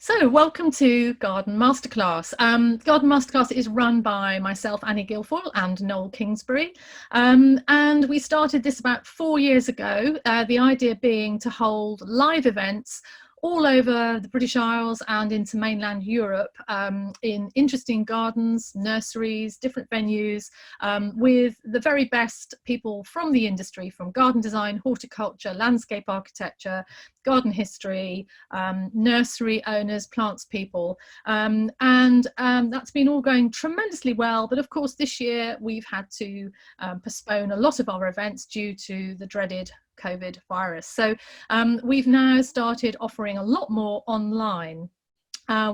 So, welcome to Garden Masterclass. Garden Masterclass is run by myself, Annie Guilfoyle, and Noel Kingsbury. And we started this about 4 years ago, the idea being to hold live events all over the British Isles and into mainland Europe in interesting gardens, nurseries, different venues, with the very best people from the industry, from garden design, horticulture, landscape architecture, garden history, nursery owners, plants people, and that's been all going tremendously well. But of course, this year we've had to postpone a lot of our events due to the dreaded COVID virus. So we've now started offering a lot more online.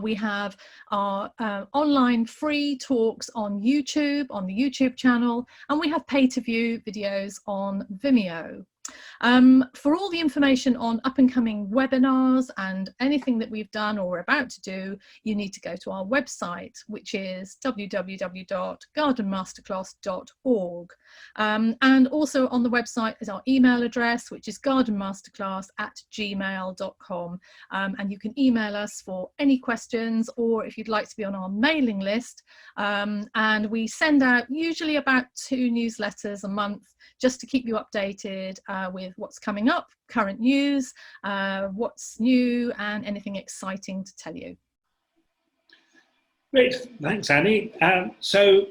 We have our online free talks on YouTube, on the YouTube channel, and we have pay-to-view videos on Vimeo. For all the information on up-and-coming webinars and anything that we've done or are about to do, you need to go to our website, which is www.gardenmasterclass.org. And also on the website is our email address, which is gardenmasterclass@gmail.com. And you can email us for any questions, or if you'd like to be on our mailing list. And we send out usually about 2 newsletters a month, just to keep you updated with what's coming up, current news, what's new, and anything exciting to tell you. Great, thanks, Annie. So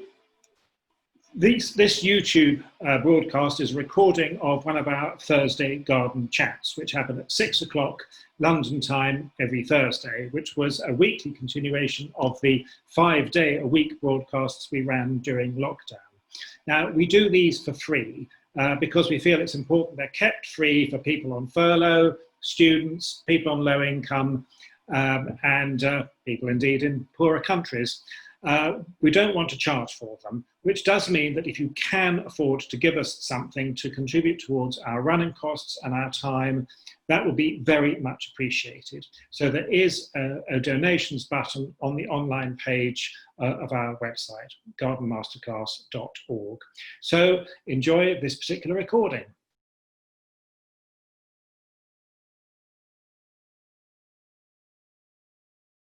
this YouTube broadcast is a recording of one of our Thursday garden chats, which happen at 6 o'clock London time every Thursday, which was a weekly continuation of the 5-day-a-week broadcasts we ran during lockdown. Now, we do these for free because we feel it's important they're kept free for people on furlough, students, people on low income, and people indeed in poorer countries. We don't want to charge for them, which does mean that if you can afford to give us something to contribute towards our running costs and our time, that will be very much appreciated. So there is a donations button on the online page of our website, gardenmasterclass.org. So enjoy this particular recording.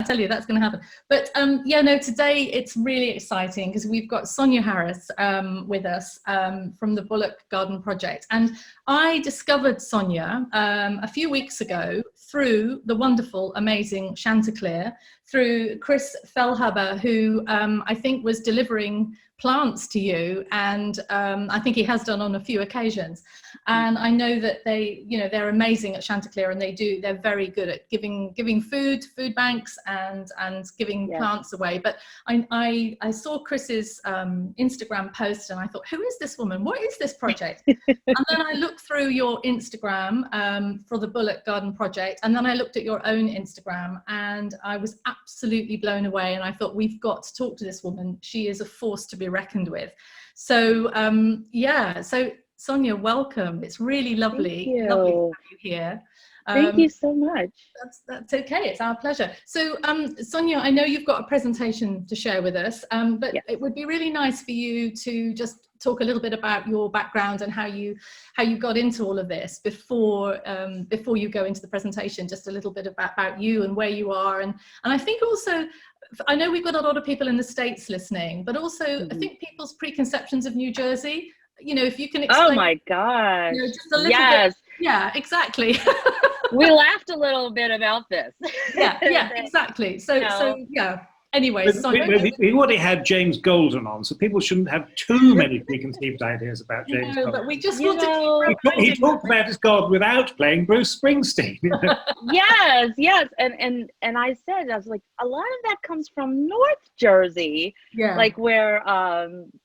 Tell you that's going to happen. But yeah, no, today it's really exciting because we've got Sonya Harris with us from the Bullock Garden Project. And I discovered Sonya a few weeks ago through the wonderful, amazing Chanticleer, through Chris Fellhaber, who I think was delivering plants to you, and I think he has done on a few occasions. And I know that they're amazing at Chanticleer, and they're very good at giving food banks and giving plants away. But I saw Chris's Instagram post, and I thought, who is this woman? What is this project? And then I looked through your Instagram for the Bullock Garden Project, and then I looked at your own Instagram, and I was absolutely blown away. And I thought, we've got to talk to this woman. She is a force to be reckoned with. So yeah, so Sonya, welcome. It's really lovely, lovely to have you here. Thank you so much. That's okay. It's our pleasure. So Sonya, I know you've got a presentation to share with us, but it would be really nice for you to just talk a little bit about your background and how you got into all of this before you go into the presentation. Just a little bit about you and where you are, and I think also, I know we've got a lot of people in the States listening, but also I think people's preconceptions of New Jersey. You know, if you can explain. Oh my gosh. Just a little bit. Yeah, exactly. We laughed a little bit about this. Yeah, exactly. So yeah. Anyway, we already had James Golden on, so people shouldn't have too many preconceived ideas about James Golden. But we just want to keep he talked about his garden without playing Bruce Springsteen. Yes. And I said, I was like, a lot of that comes from North Jersey, like where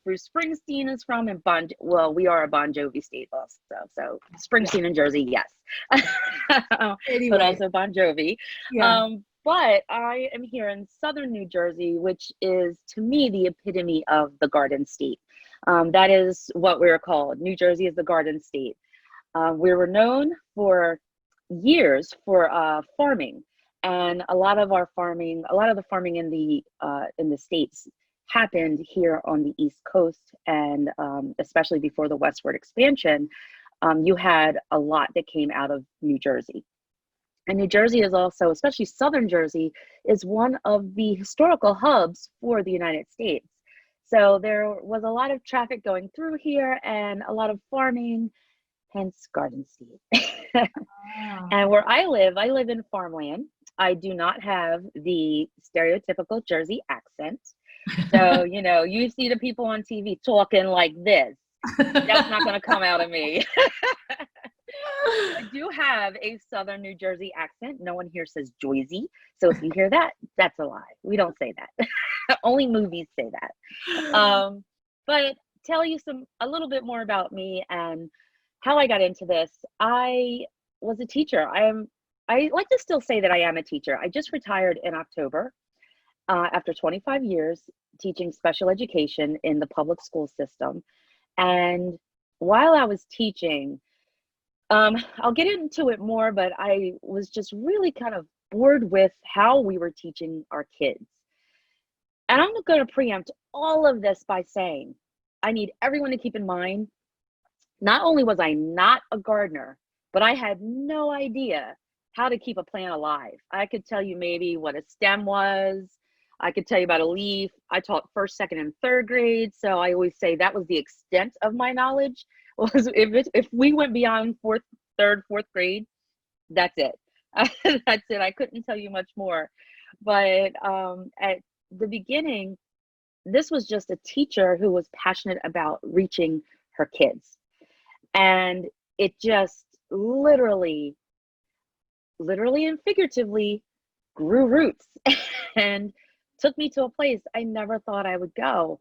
Bruce Springsteen is from, and we are a Bon Jovi state also, so Springsteen in Jersey, yes. Anyway. But also Bon Jovi. But I am here in southern New Jersey, which is, to me, the epitome of the garden state. That is what we're called. New Jersey is the garden state. We were known for years for farming, and a lot of the farming in the States happened here on the East Coast, and especially before the westward expansion, you had a lot that came out of New Jersey. And New Jersey is also, especially Southern Jersey, is one of the historical hubs for the United States. So there was a lot of traffic going through here and a lot of farming, hence Garden State. And where I live in farmland. I do not have the stereotypical Jersey accent. So, you know, you see the people on TV talking like this. That's not going to come out of me. I do have a Southern New Jersey accent. No one here says Joyzy. So if you hear that, that's a lie. We don't say that. Only movies say that. But tell you a little bit more about me and how I got into this. I was a teacher. I like to still say that I am a teacher. I just retired in October after 25 years teaching special education in the public school system. And while I was teaching, I'll get into it more, but I was just really kind of bored with how we were teaching our kids. And I'm going to preempt all of this by saying, I need everyone to keep in mind, not only was I not a gardener, but I had no idea how to keep a plant alive. I could tell you maybe what a stem was. I could tell you about a leaf. I taught first, second, and third grade. So I always say that was the extent of my knowledge. Was if we went beyond third, fourth grade, that's it. That's it. I couldn't tell you much more. But at the beginning, this was just a teacher who was passionate about reaching her kids. And it just literally and figuratively grew roots and took me to a place I never thought I would go.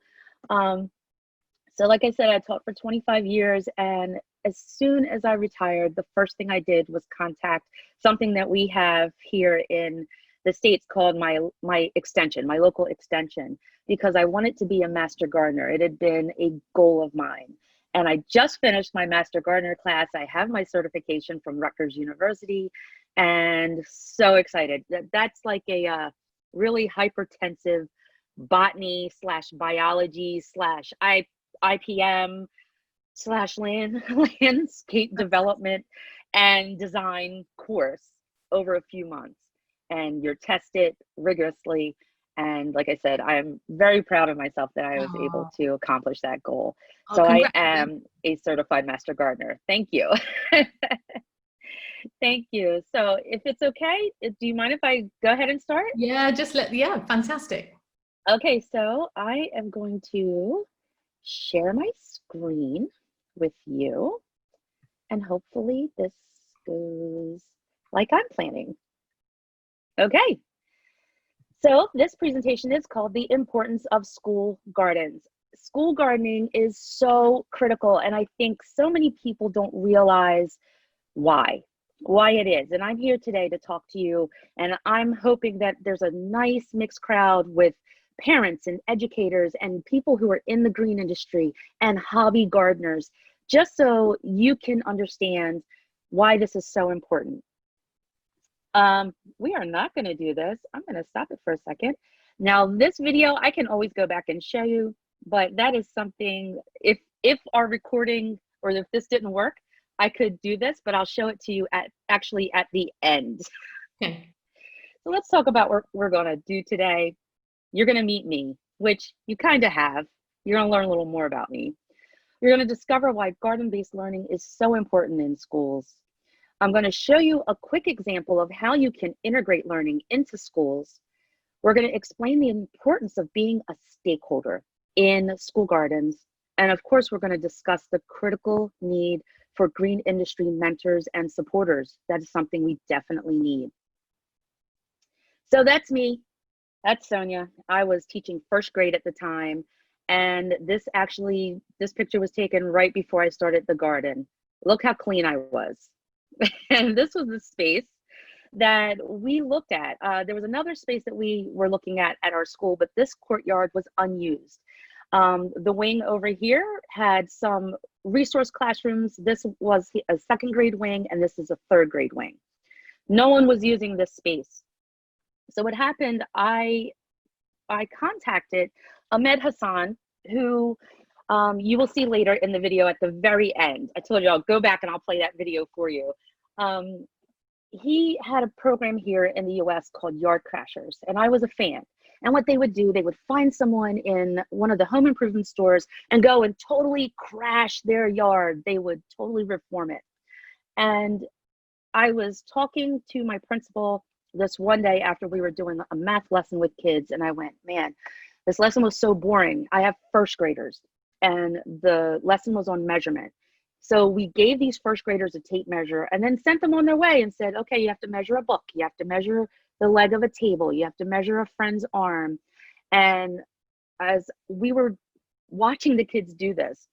So like I said, I taught for 25 years, and as soon as I retired, the first thing I did was contact something that we have here in the States called my extension, my local extension, because I wanted to be a master gardener. It had been a goal of mine. And I just finished my master gardener class. I have my certification from Rutgers University, and so excited. That's like a really hypertensive botany / biology / IPM / landscape development and design course over a few months. And you're tested rigorously. And like I said, I'm very proud of myself that I was able to accomplish that goal. So I am a certified master gardener. Thank you. Thank you. So if it's okay, do you mind if I go ahead and start? Yeah, fantastic. Okay, so I am going to share my screen with you, and hopefully this goes like I'm planning. Okay. So this presentation is called The Importance of School Gardens. School gardening is so critical, and I think so many people don't realize why it is. And I'm here today to talk to you, and I'm hoping that there's a nice mixed crowd with parents and educators and people who are in the green industry and hobby gardeners, just so you can understand why this is so important. We are not going to do this. I'm going to stop it for a second. Now, this video, I can always go back and show you, but that is something, if our recording, or if this didn't work, I could do this, but I'll show it to you actually at the end. Okay. So let's talk about what we're going to do today. You're going to meet me, which you kind of have. You're going to learn a little more about me. You're going to discover why garden-based learning is so important in schools. I'm going to show you a quick example of how you can integrate learning into schools. We're going to explain the importance of being a stakeholder in school gardens. And of course, we're going to discuss the critical need for green industry mentors and supporters. That is something we definitely need. So that's me. That's Sonya. I was teaching first grade at the time. And this picture was taken right before I started the garden. Look how clean I was. And this was the space that we looked at. There was another space that we were looking at our school, but this courtyard was unused. The wing over here had some resource classrooms. This was a second grade wing, and this is a third grade wing. No one was using this space. So what happened, I contacted Ahmed Hassan, who you will see later in the video at the very end. I told you I'll go back and I'll play that video for you. he had a program here in the US called Yard Crashers, and I was a fan. And what they would do, they would find someone in one of the home improvement stores and go and totally crash their yard. They would totally reform it. And I was talking to my principal this one day after we were doing a math lesson with kids, and I went, man, this lesson was so boring. I have first graders, and the lesson was on measurement. So we gave these first graders a tape measure and then sent them on their way and said, okay, you have to measure a book. You have to measure the leg of a table. You have to measure a friend's arm. And as we were watching the kids do this,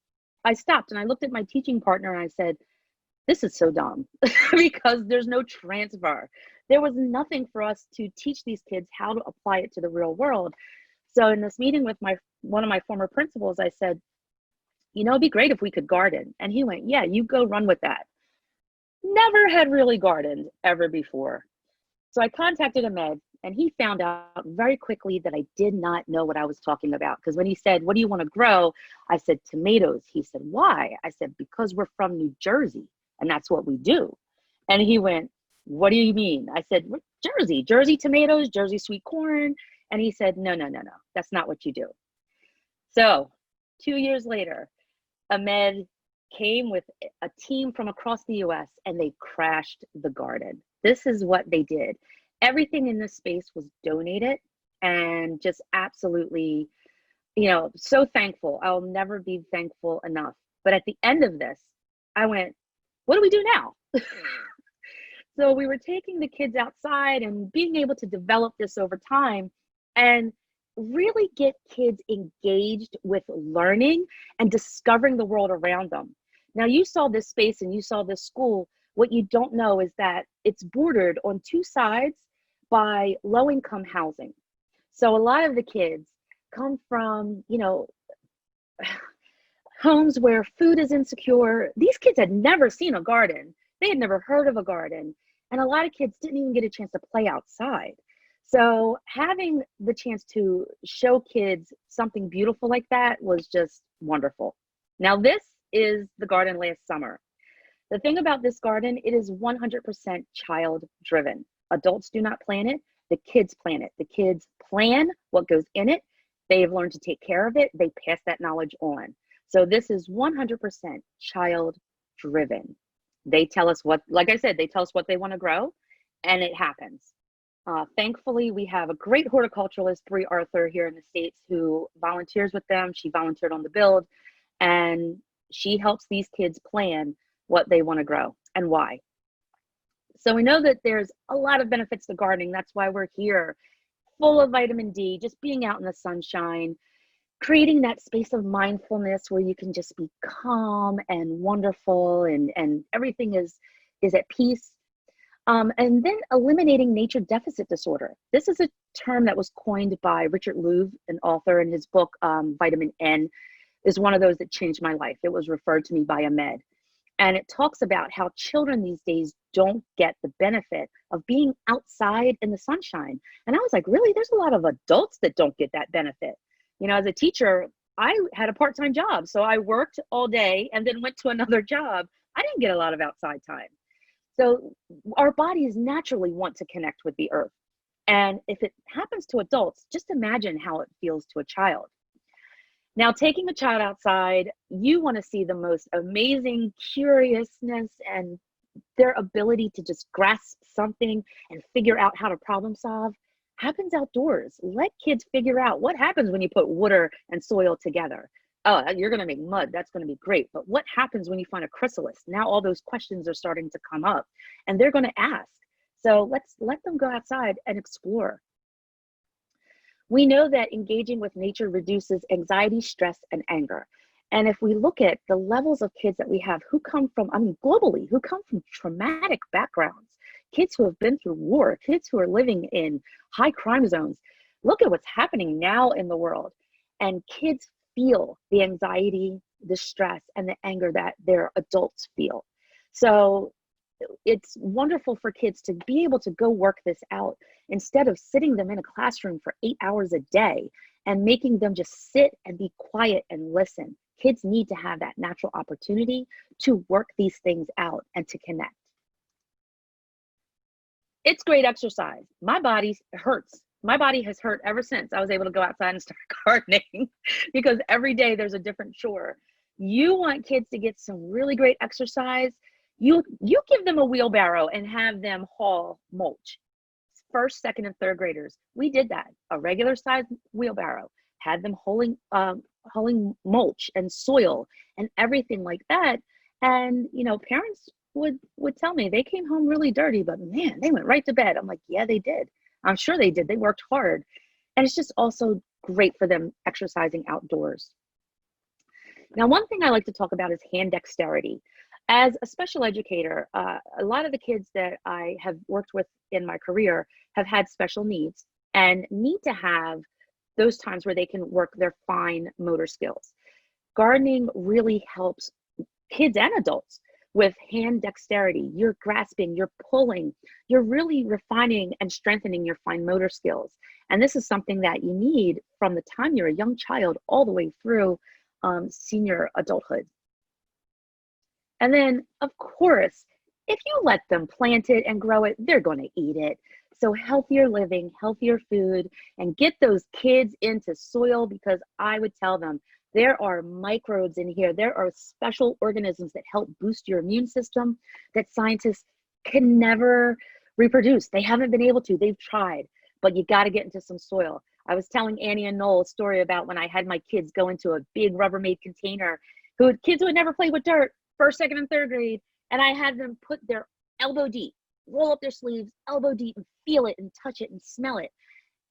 I stopped and I looked at my teaching partner and I said, this is so dumb because there's no transfer. There was nothing for us to teach these kids how to apply it to the real world. So in this meeting with one of my former principals, I said, you know, it'd be great if we could garden. And he went, yeah, you go run with that. Never had really gardened ever before. So I contacted Ahmed, and he found out very quickly that I did not know what I was talking about. Because when he said, what do you want to grow? I said, tomatoes. He said, why? I said, because we're from New Jersey, and that's what we do. And he went, what do you mean? I said, Jersey tomatoes, Jersey sweet corn. And he said, no, that's not what you do. So 2 years later, Ahmed came with a team from across the US and they crashed the garden. This is what they did. Everything in this space was donated, and just absolutely, you know, so thankful. I'll never be thankful enough. But at the end of this, I went, what do we do now? So we were taking the kids outside and being able to develop this over time and really get kids engaged with learning and discovering the world around them. Now, you saw this space and you saw this school. What you don't know is that it's bordered on two sides by low-income housing. So a lot of the kids come from, you know, homes where food is insecure. These kids had never seen a garden. They had never heard of a garden. And a lot of kids didn't even get a chance to play outside. So having the chance to show kids something beautiful like that was just wonderful. Now, this is the garden last summer. The thing about this garden, it is 100% child driven. Adults do not plan it, the kids plan it. The kids plan what goes in it. They have learned to take care of it. They pass that knowledge on. So this is 100% child driven. They tell us what, like I said, they tell us what they want to grow, and it happens. Thankfully, we have a great horticulturalist, Bree Arthur, here in the States who volunteers with them. She volunteered on the build, and she helps these kids plan what they want to grow and why. So we know that there's a lot of benefits to gardening. That's why we're here, full of vitamin D, just being out in the sunshine, creating that space of mindfulness where you can just be calm and wonderful and everything is at peace. And then eliminating nature deficit disorder. This is a term that was coined by Richard Louv, an author, in his book, Vitamin N, is one of those that changed my life. It was referred to me by Ahmed. And it talks about how children these days don't get the benefit of being outside in the sunshine. And I was like, really? There's a lot of adults that don't get that benefit. You know, as a teacher, I had a part-time job. So I worked all day and then went to another job. I didn't get a lot of outside time. So our bodies naturally want to connect with the earth. And if it happens to adults, just imagine how it feels to a child. Now, taking a child outside, you want to see the most amazing curiousness and their ability to just grasp something and figure out how to problem solve happens outdoors. Let kids figure out what happens when you put water and soil together. Oh, you're going to make mud. That's going to be great. But what happens when you find a chrysalis? Now all those questions are starting to come up and they're going to ask. So let's let them go outside and explore. We know that engaging with nature reduces anxiety, stress, and anger. And if we look at the levels of kids that we have who come from, globally, who come from traumatic backgrounds, kids who have been through war, kids who are living in high crime zones, look at what's happening now in the world. And kids feel the anxiety, the stress, and the anger that their adults feel. So it's wonderful for kids to be able to go work this out instead of sitting them in a classroom for 8 hours a day and making them just sit and be quiet and listen. Kids need to have that natural opportunity to work these things out and to connect. It's great exercise. My body hurts. My body has hurt ever since I was able to go outside and start gardening because every day there's a different chore. You want kids to get some really great exercise. You give them a wheelbarrow and have them haul mulch. First, second, and third graders, we did that. A regular size wheelbarrow, had them hauling mulch and soil and everything like that. And parents would tell me they came home really dirty, but man, they went right to bed. I'm like, yeah, they did. I'm sure they did. They worked hard. And it's just also great for them exercising outdoors. Now, one thing I like to talk about is hand dexterity. As a special educator, a lot of the kids that I have worked with in my career have had special needs and need to have those times where they can work their fine motor skills. Gardening really helps kids and adults with hand dexterity. You're grasping, you're pulling, you're really refining and strengthening your fine motor skills. And this is something that you need from the time you're a young child all the way through senior adulthood. And then, of course, if you let them plant it and grow it, they're going to eat it. So healthier living, healthier food, and get those kids into soil, because I would tell them there are microbes in here. There are special organisms that help boost your immune system that scientists can never reproduce. They haven't been able to. They've tried, but you got to get into some soil. I was telling Annie and Noel a story about when I had my kids go into a big Rubbermaid container, kids who had never played with dirt, first, second, and third grade, and I had them put their elbow deep, roll up their sleeves, elbow deep, and feel it and touch it and smell it.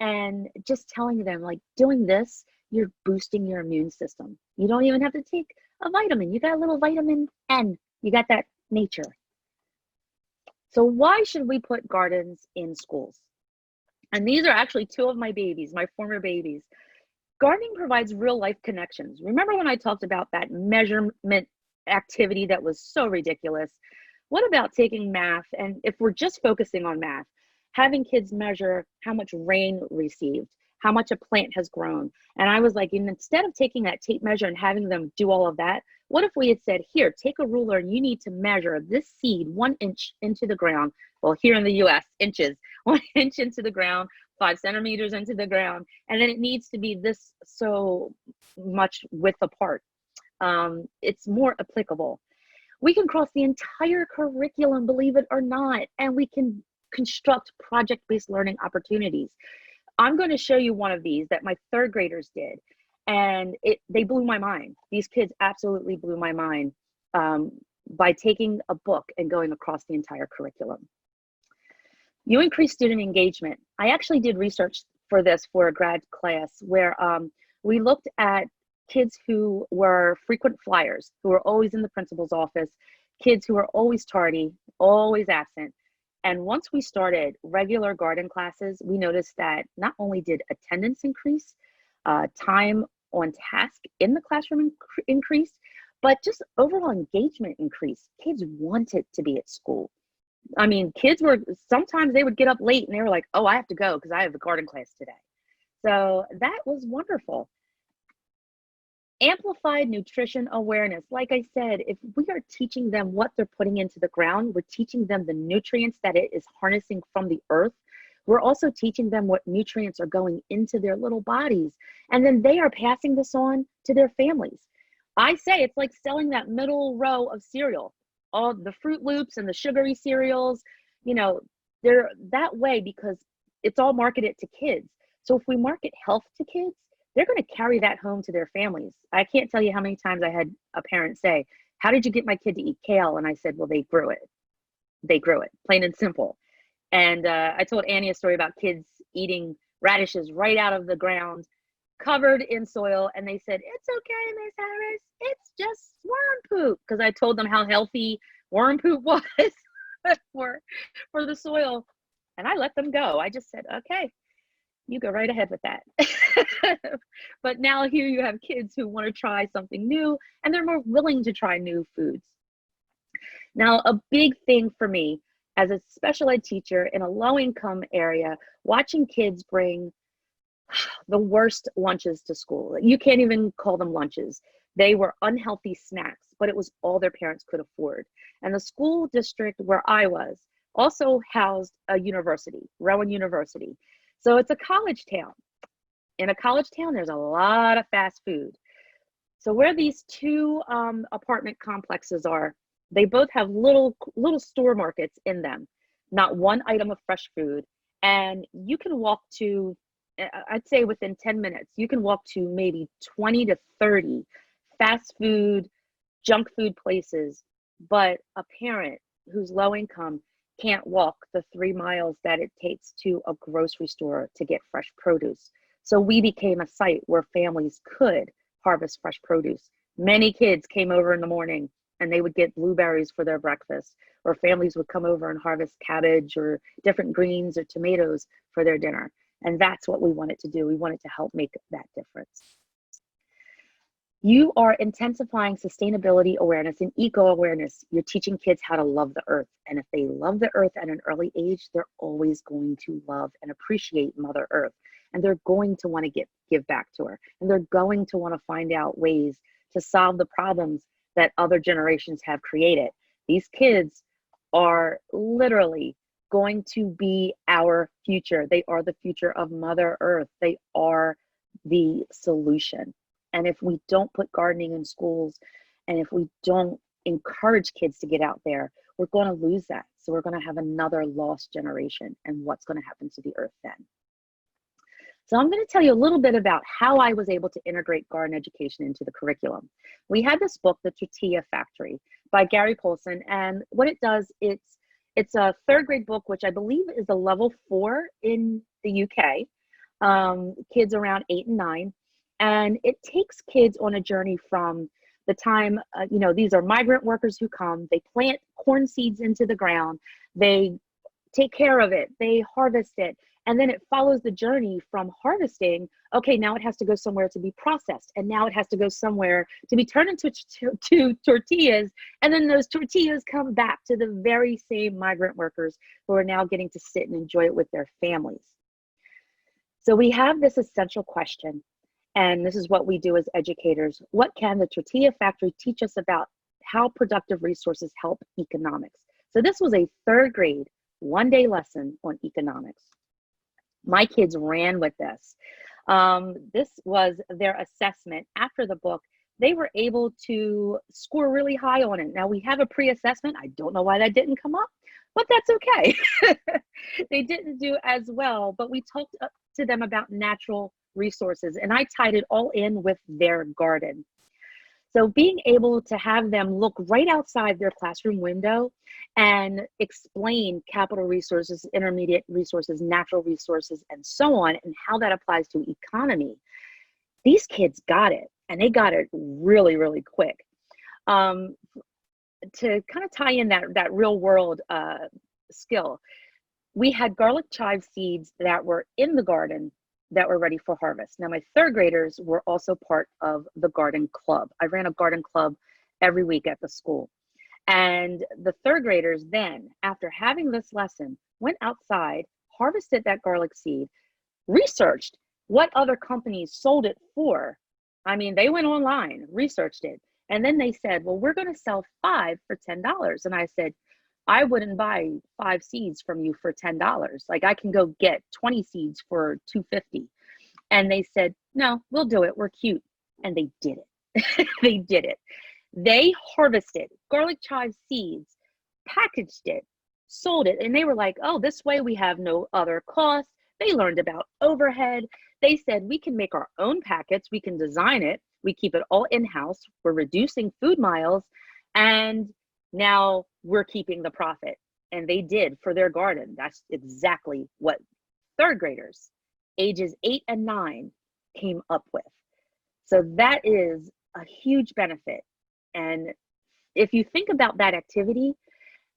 And just telling them, like, doing this, you're boosting your immune system. You don't even have to take a vitamin. You got a little vitamin N. You got that nature. So why should we put gardens in schools? And these are actually two of my babies, my former babies. Gardening provides real life connections. Remember when I talked about that measurement activity that was so ridiculous? What about taking math, and if we're just focusing on math, having kids measure how much rain received, how much a plant has grown? And I was like, instead of taking that tape measure and having them do all of that, what if we had said, here, take a ruler and you need to measure this seed 1 inch into the ground. Well, here in the US, inches, 1 inch into the ground, 5 centimeters into the ground. And then it needs to be this so much width apart. It's more applicable. We can cross the entire curriculum, believe it or not, and we can construct project-based learning opportunities. I'm going to show you one of these that my third graders did, and they blew my mind. These kids absolutely blew my mind by taking a book and going across the entire curriculum. You increase student engagement. I actually did research for this for a grad class where we looked at kids who were frequent flyers, who were always in the principal's office, kids who were always tardy, always absent. And once we started regular garden classes, we noticed that not only did attendance increase, time on task in the classroom increased, but just overall engagement increased. Kids wanted to be at school. I mean, sometimes they would get up late and they were like, oh, I have to go because I have a garden class today. So that was wonderful. Amplified nutrition awareness. Like I said, if we are teaching them what they're putting into the ground, we're teaching them the nutrients that it is harnessing from the earth. We're also teaching them what nutrients are going into their little bodies. And then they are passing this on to their families. I say it's like selling that middle row of cereal, all the Fruit Loops and the sugary cereals, they're that way because it's all marketed to kids. So if we market health to kids, they're going to carry that home to their families. I can't tell you how many times I had a parent say, how did you get my kid to eat kale? And I said, well, they grew it. They grew it, plain and simple. And I told Annie a story about kids eating radishes right out of the ground, covered in soil. And they said, it's okay, Miss Harris. It's just worm poop. Because I told them how healthy worm poop was for the soil. And I let them go. I just said, okay, you go right ahead with that. But now here you have kids who want to try something new, and they're more willing to try new foods. Now, a big thing for me as a special ed teacher in a low-income area, watching kids bring the worst lunches to school. You can't even call them lunches. They were unhealthy snacks, but it was all their parents could afford. And the school district where I was also housed a university, Rowan University. So it's a college town. In a college town, there's a lot of fast food. So where these two apartment complexes are, they both have little store markets in them, not one item of fresh food. And you can walk to, I'd say within 10 minutes, you can walk to maybe 20 to 30 fast food, junk food places. But a parent who's low income can't walk the 3 miles that it takes to a grocery store to get fresh produce. So we became a site where families could harvest fresh produce. Many kids came over in the morning and they would get blueberries for their breakfast, or families would come over and harvest cabbage or different greens or tomatoes for their dinner. And that's what we wanted to do. We wanted to help make that difference. You are intensifying sustainability awareness and eco-awareness. You're teaching kids how to love the earth. And if they love the earth at an early age, they're always going to love and appreciate Mother Earth. And they're going to want to give back to her. And they're going to want to find out ways to solve the problems that other generations have created. These kids are literally going to be our future. They are the future of Mother Earth. They are the solution. And if we don't put gardening in schools, and if we don't encourage kids to get out there, we're going to lose that. So we're going to have another lost generation. And what's going to happen to the earth then? So I'm going to tell you a little bit about how I was able to integrate garden education into the curriculum. We had this book, The Tortilla Factory, by Gary Polson. And what it does, it's a third grade book, which I believe is a level 4 in the UK, kids around 8 and 9. And it takes kids on a journey from the time, these are migrant workers who come, they plant corn seeds into the ground, they take care of it, they harvest it, and then it follows the journey from harvesting. Okay, now it has to go somewhere to be processed, and now it has to go somewhere to be turned into to tortillas, and then those tortillas come back to the very same migrant workers who are now getting to sit and enjoy it with their families. So we have this essential question. And this is what we do as educators. What can the Tortilla Factory teach us about how productive resources help economics? So this was a third grade, one-day lesson on economics. My kids ran with this. This was their assessment after the book. They were able to score really high on it. Now we have a pre-assessment. I don't know why that didn't come up, but that's okay. They didn't do as well, but we talked to them about natural resources, and I tied it all in with their garden. So being able to have them look right outside their classroom window and explain capital resources, intermediate resources, natural resources, and so on, and how that applies to economy, these kids got it, and they got it really, really quick. To kind of tie in that real world skill, we had garlic chive seeds that were in the garden that were ready for harvest. Now my third graders were also part of the garden club. I ran a garden club every week at the school. And the third graders then, after having this lesson, went outside, harvested that garlic seed, researched what other companies sold it for. I mean, they went online, researched it. And then they said, well, we're going to sell 5 for $10. And I said, I wouldn't buy 5 seeds from you for $10. Like I can go get 20 seeds for $2.50. And they said, no, we'll do it. We're cute. And they did it. They did it. They harvested garlic chive seeds, packaged it, sold it. And they were like, oh, this way we have no other costs. They learned about overhead. They said, we can make our own packets. We can design it. We keep it all in-house. We're reducing food miles. And now we're keeping the profit. And they did for their garden. That's exactly what third graders, ages 8 and 9, came up with. So that is a huge benefit. And if you think about that activity,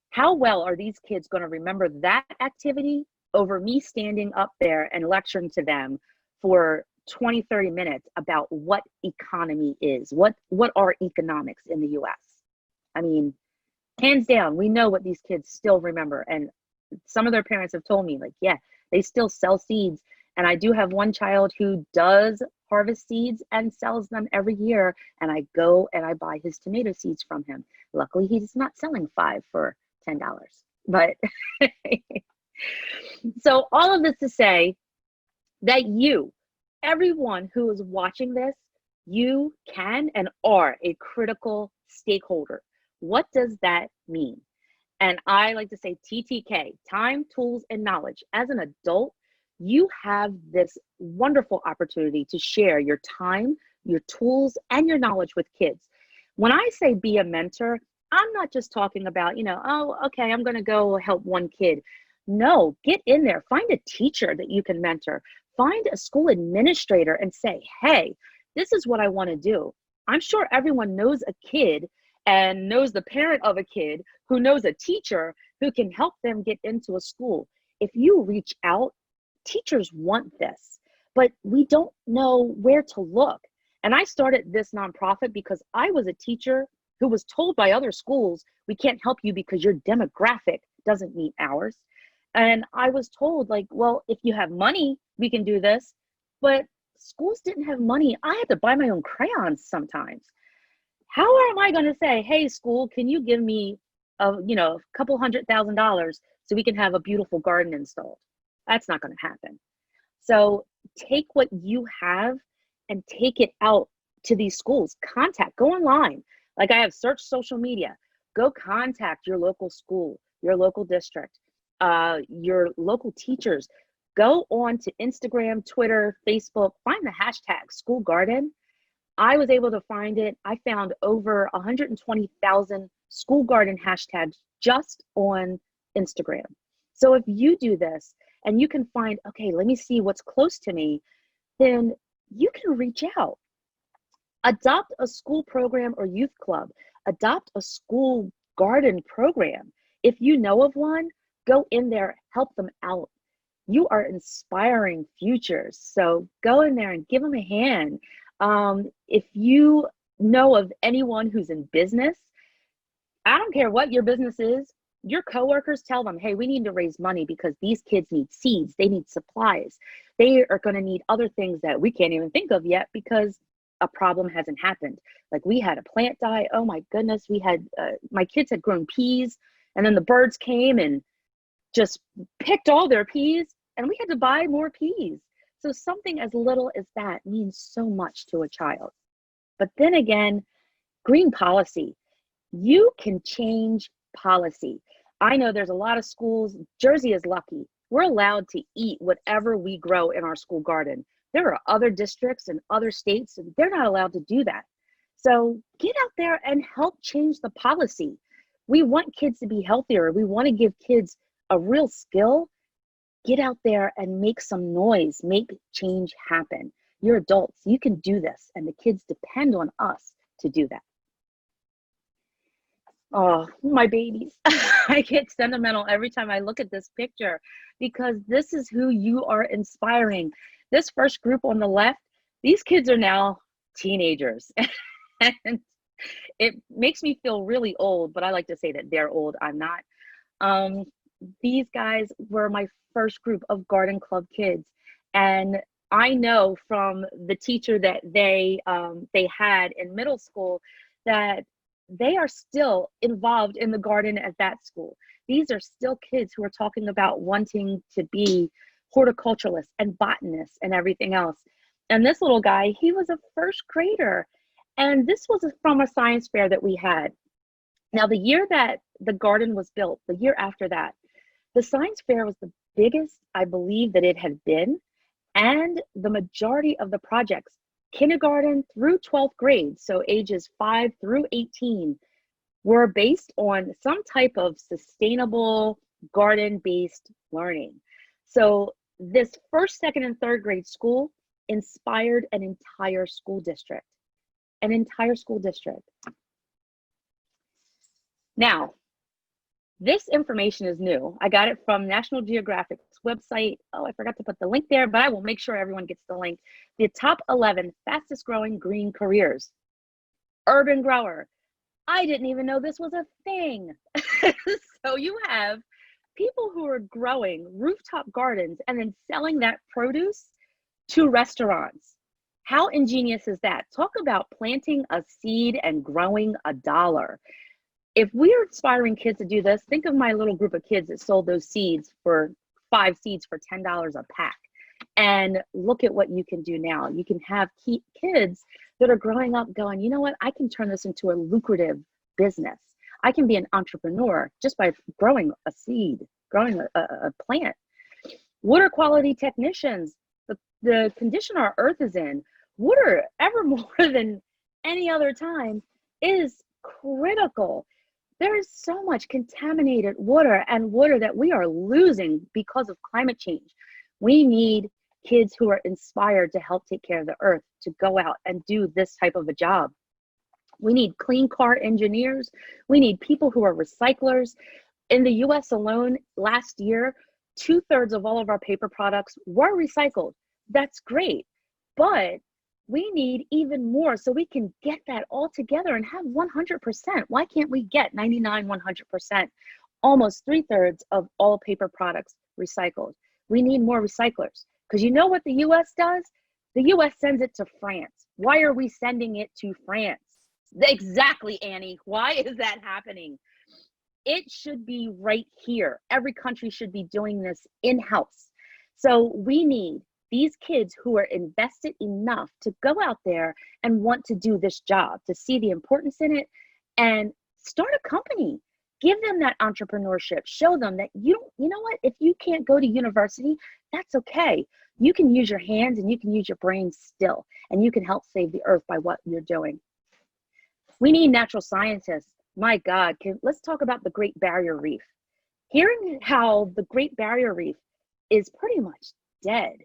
how well are these kids going to remember that activity over me standing up there and lecturing to them for 20, 30 minutes about what economy is, what are economics in the US? I mean, hands down, we know what these kids still remember. And some of their parents have told me, like, yeah, they still sell seeds. And I do have one child who does harvest seeds and sells them every year. And I go and I buy his tomato seeds from him. Luckily, he's not selling 5 for $10. but so all of this to say that everyone who is watching this, you can and are a critical stakeholder. What does that mean? And I like to say TTK, time, tools, and knowledge. As an adult, you have this wonderful opportunity to share your time, your tools, and your knowledge with kids. When I say be a mentor, I'm not just talking about, oh, okay, I'm going to go help one kid. No, get in there, find a teacher that you can mentor, find a school administrator and say, hey, this is what I want to do. I'm sure everyone knows a kid and knows the parent of a kid who knows a teacher who can help them get into a school. If you reach out, teachers want this, but we don't know where to look. And I started this nonprofit because I was a teacher who was told by other schools, we can't help you because your demographic doesn't meet ours. And I was told, like, well, if you have money, we can do this. But schools didn't have money. I had to buy my own crayons sometimes. How am I going to say, hey, school, can you give me a couple $100,000 so we can have a beautiful garden installed? That's not going to happen. So take what you have and take it out to these schools. Go online. Like I have search social media. Go contact your local school, your local district, your local teachers. Go on to Instagram, Twitter, Facebook, find the hashtag School Garden. I was able to find it. I found over 120,000 school garden hashtags just on Instagram. So if you do this and you can find, okay, let me see what's close to me, then you can reach out. Adopt a school program or youth club. Adopt a school garden program. If you know of one, go in there, help them out. You are inspiring futures. So go in there and give them a hand. If you know of anyone who's in business, I don't care what your business is, your coworkers, tell them, hey, we need to raise money because these kids need seeds, they need supplies. They are going to need other things that we can't even think of yet because a problem hasn't happened. Like we had a plant die. Oh my goodness. We had, my kids had grown peas and then the birds came and just picked all their peas and we had to buy more peas. So something as little as that means so much to a child. But then again, green policy, you can change policy. I know there's a lot of schools, Jersey is lucky. We're allowed to eat whatever we grow in our school garden. There are other districts and other states, and they're not allowed to do that. So get out there and help change the policy. We want kids to be healthier. We want to give kids a real skill. Get out there and make some noise, make change happen. You're adults, you can do this, and the kids depend on us to do that. Oh, my babies. I get sentimental every time I look at this picture because this is who you are inspiring. This first group on the left, these kids are now teenagers. And it makes me feel really old, but I like to say that they're old. I'm not. These guys were my first group of garden club kids. And I know from the teacher that they had in middle school that they are still involved in the garden at that school. These are still kids who are talking about wanting to be horticulturalists and botanists and everything else. And this little guy, he was a first grader. And this was from a science fair that we had. Now, the year that the garden was built, the year after that, the science fair was the biggest, I believe, that it had been. And the majority of the projects, kindergarten through 12th grade, so ages 5 through 18, were based on some type of sustainable garden-based learning. So this first, second, and third grade school inspired an entire school district. An entire school district. Now, this information is new. I got it from National Geographic's website. Oh, I forgot to put the link there, but I will make sure everyone gets the link. The top 11 fastest growing green careers. Urban grower. I didn't even know this was a thing. So you have people who are growing rooftop gardens and then selling that produce to restaurants. How ingenious is that? Talk about planting a seed and growing $1. If we're inspiring kids to do this, think of my little group of kids that sold those seeds for 5 seeds for $10 a pack. And look at what you can do now. You can have kids that are growing up going, you know what, I can turn this into a lucrative business. I can be an entrepreneur just by growing a seed, growing a plant. Water quality technicians, the condition our earth is in, water ever more than any other time is critical. There is so much contaminated water and water that we are losing because of climate change. We need kids who are inspired to help take care of the earth to go out and do this type of a job. We need clean car engineers. We need people who are recyclers. In the US alone, last year, 2/3 of all of our paper products were recycled. That's great, but we need even more so we can get that all together and have 100%. Why can't we get 99, 100%? Almost 3/3 of all paper products recycled. We need more recyclers, because you know what the US does? The US sends it to France. Why are we sending it to France? Exactly, Annie. Why is that happening? It should be right here. Every country should be doing this in-house. So we need these kids who are invested enough to go out there and want to do this job, to see the importance in it and start a company. Give them that entrepreneurship. Show them that you know what, if you can't go to university, that's okay. You can use your hands and you can use your brain still, and you can help save the earth by what you're doing. We need natural scientists. My God, let's talk about the Great Barrier Reef. Hearing how the Great Barrier Reef is pretty much dead.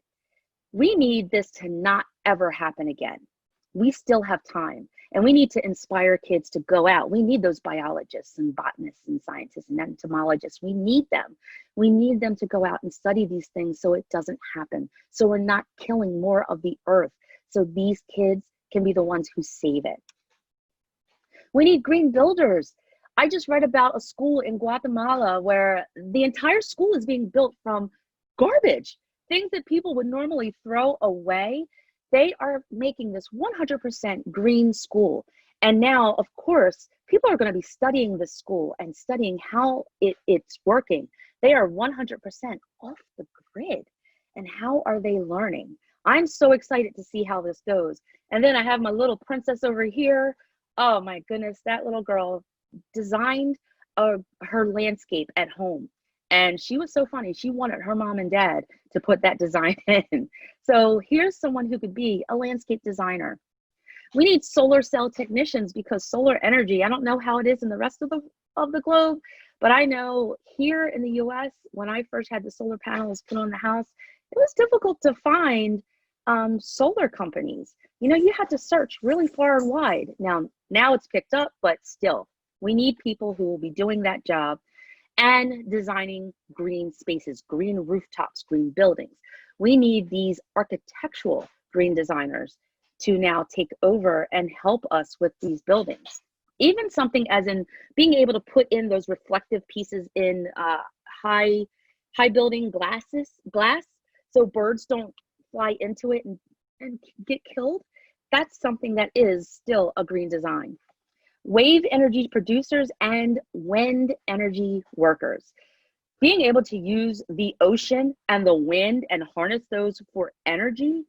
We need this to not ever happen again. We still have time, and we need to inspire kids to go out. We need those biologists and botanists and scientists and entomologists. We need them. We need them to go out and study these things so it doesn't happen. So we're not killing more of the earth. So these kids can be the ones who save it. We need green builders. I just read about a school in Guatemala where the entire school is being built from garbage, things that people would normally throw away. They are making this 100% green school. And now, of course, people are going to be studying this school and studying how it's working. They are 100% off the grid. And how are they learning? I'm so excited to see how this goes. And then I have my little princess over here. Oh my goodness, that little girl designed her landscape at home. And she was so funny. She wanted her mom and dad to put that design in. So here's someone who could be a landscape designer. We need solar cell technicians, because solar energy, I don't know how it is in the rest of the globe, but I know here in the US, when I first had the solar panels put on the house, it was difficult to find solar companies. You know, you had to search really far and wide. Now it's picked up, but still, we need people who will be doing that job and designing green spaces, green rooftops, green buildings. We need these architectural green designers to now take over and help us with these buildings. Even something as in being able to put in those reflective pieces in high building glass, so birds don't fly into it and get killed. That's something that is still a green design. Wave energy producers and wind energy workers. Being able to use the ocean and the wind and harness those for energy.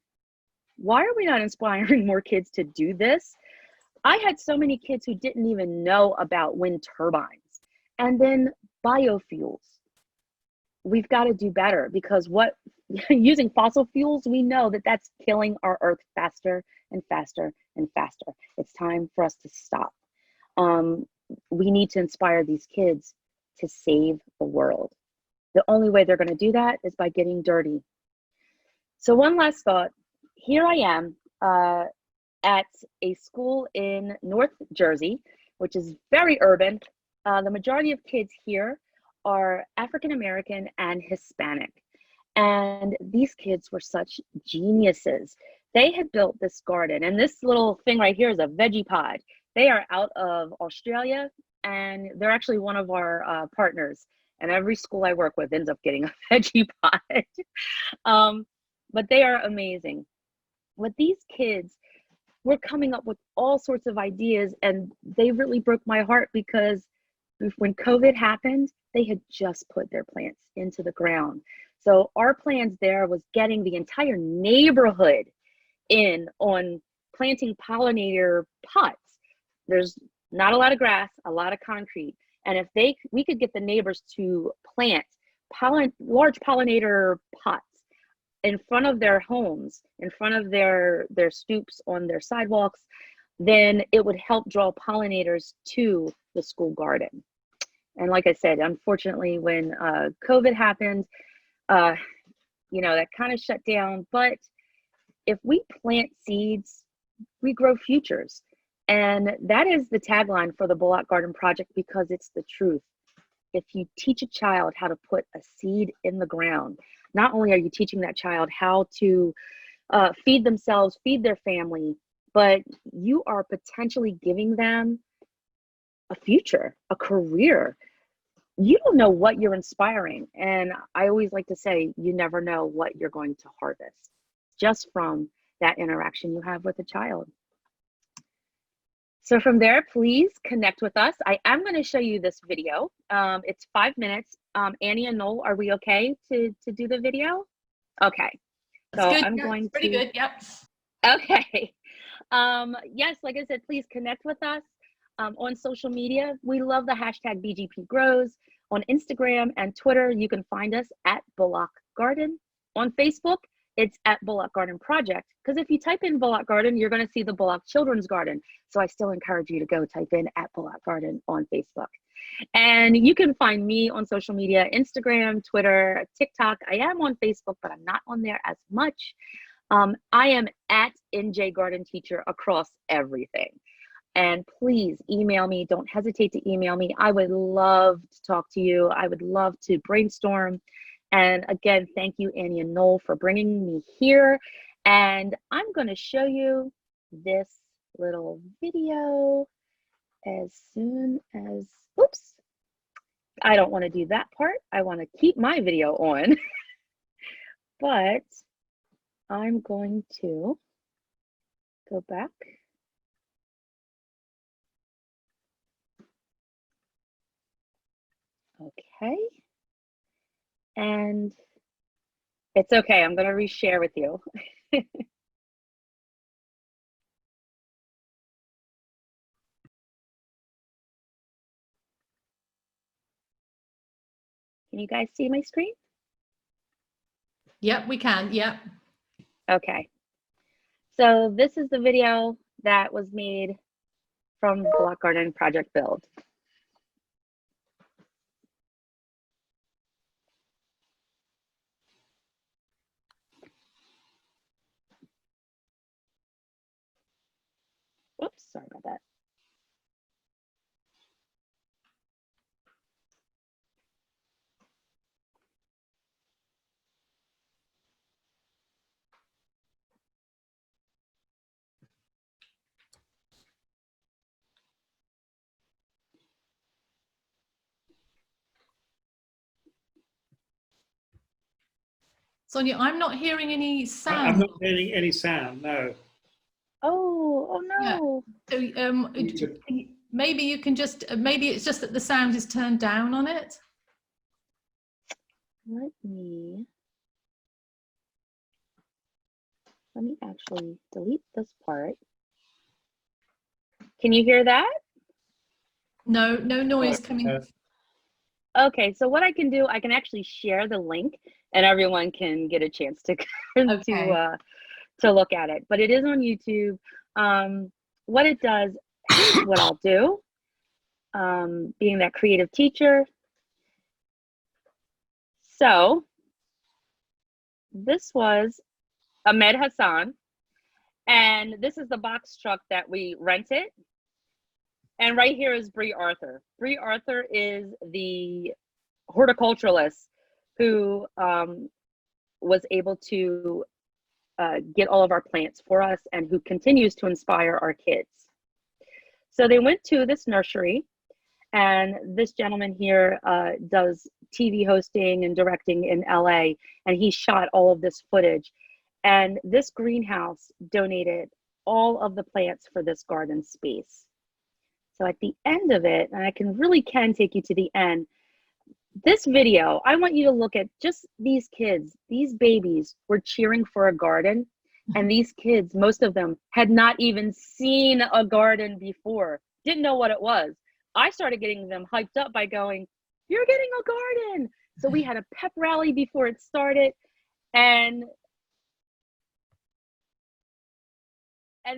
Why are we not inspiring more kids to do this? I had so many kids who didn't even know about wind turbines. And then biofuels. We've got to do better, because using fossil fuels, we know that that's killing our earth faster and faster and faster. It's time for us to stop. We need to inspire these kids to save the world. The only way they're going to do that is by getting dirty. So one last thought. Here I am at a school in North Jersey, which is very urban. The majority of kids here are African American and Hispanic. And these kids were such geniuses. They had built this garden, and this little thing right here is a veggie pod. They are out of Australia, and they're actually one of our partners. And every school I work with ends up getting a veggie pod. But they are amazing. With these kids, we're coming up with all sorts of ideas, and they really broke my heart, because when COVID happened, they had just put their plants into the ground. So our plans there was getting the entire neighborhood in on planting pollinator pots. There's not a lot of grass, a lot of concrete. And if we could get the neighbors to plant large pollinator pots in front of their homes, in front of their stoops, on their sidewalks, then it would help draw pollinators to the school garden. And like I said, unfortunately, when COVID happened, that kind of shut down. But if we plant seeds, we grow futures. And that is the tagline for the Bullock Garden Project, because it's the truth. If you teach a child how to put a seed in the ground, not only are you teaching that child how to feed themselves, feed their family, but you are potentially giving them a future, a career. You don't know what you're inspiring. And I always like to say, you never know what you're going to harvest just from that interaction you have with a child. So from there, please connect with us. I am going to show you this video. It's 5 minutes. Annie and Noel, are we okay to do the video? Okay. That's so good. I'm Yeah, going pretty to. good. Yep. Okay. Yes, like I said, please connect with us on social media. We love the hashtag BGP Grows. On Instagram and Twitter, you can find us at Bullock Garden. On Facebook, it's at Bullock Garden Project. Because if you type in Bullock Garden, you're going to see the Bullock Children's Garden. So I still encourage you to go type in at Bullock Garden on Facebook. And you can find me on social media, Instagram, Twitter, TikTok. I am on Facebook, but I'm not on there as much. I am at NJ Garden Teacher across everything. And please email me. Don't hesitate to email me. I would love to talk to you. I would love to brainstorm. And again, thank you, Annie and Noel, for bringing me here. And I'm going to show you this little video as soon as, oops, I don't want to do that part. I want to keep my video on, but I'm going to go back. Okay. And it's okay. I'm going to reshare with you. Can you guys see my screen? Yep, we can. Yep. Okay. So this is the video that was made from the Bullock Garden Project Build. Whoops, sorry about that. Sonia, I'm not hearing any sound. I'm not hearing any sound, no. Oh no. Yeah. So maybe you can just, maybe it's just that the sound is turned down on it. Let me actually delete this part. Can you hear that? No noise coming. Okay, so what I can do, I can actually share the link and everyone can get a chance to to look at it. But it is on YouTube. What it does, what I'll do, being that creative teacher. So this was Ahmed Hassan, and this is the box truck that we rented. And right here is Bree Arthur. Bree Arthur is the horticulturalist who was able to get all of our plants for us and who continues to inspire our kids. So they went to this nursery, and this gentleman here does TV hosting and directing in LA, and he shot all of this footage. And this greenhouse donated all of the plants for this garden space. So at the end of it, and I can take you to the end, this video, I want you to look at just these kids. These babies were cheering for a garden, and these kids, most of them, had not even seen a garden before, didn't know what it was. I started getting them hyped up by going, "You're getting a garden." So we had a pep rally before it started, and